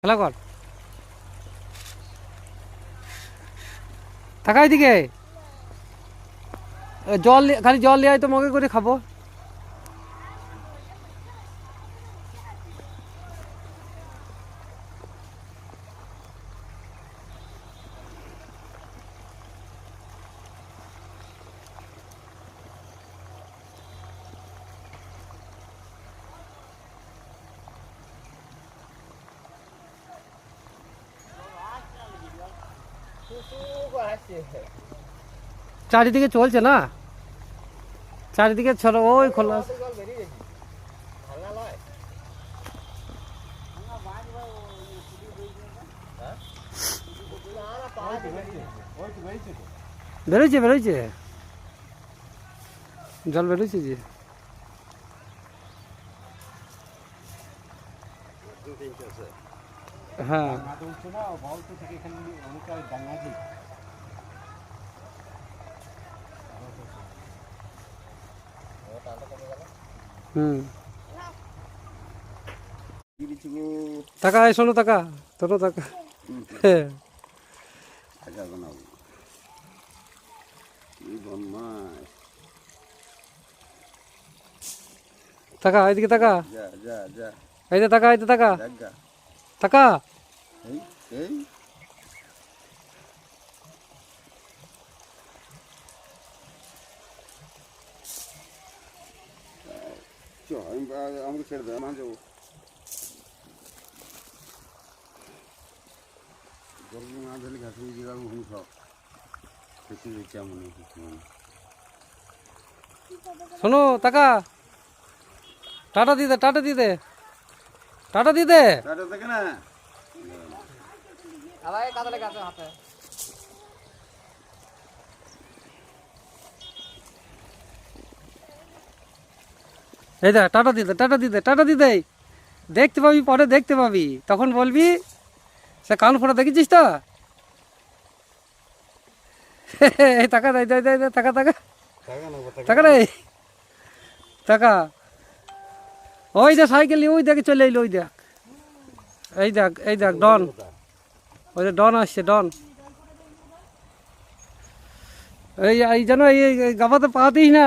খেলা কর থাকাই দিকে জল খালি জল নিয়ে তো মগে করে খাবো। চারিদিকে চলছে না, চারিদিকে ছোট ওই খোলা বেরোইছে বেরোইছে জল বেরোইছে যে। হ্যাঁ টাকা শোনো টাকা তোর টাকা টাকা এইদিকে টাকা এইতে টাকা এইতে টাকা টাকা আমাকে ছেড়ে দেয় আমার যাবো গরম না ধরলে ঘাস দিয়ে ঘুম খাও খেতে দিচ্ছে এমন শোনো টাকা টাটা দিতে টাটা দিতে টাটা দিতে দেখে না এই দেখ টাটা দিতে টাটা দিতে টাটা দিতে দেখতে পাবি পরে দেখতে পাবি তখন বলবি সে কান ফোটা দেখেছিস তো এই টাকা দেয় দেয় দেয় টাকা টাকা টাকা রে টাকা ওই দেখ সাইকেল নিয়ে ওই দেখে চলে এলো ওই দেখ এই দেখ ডন ওই যে ডন আসছে ডন এই যেন এই গাবাতে পা দিস না।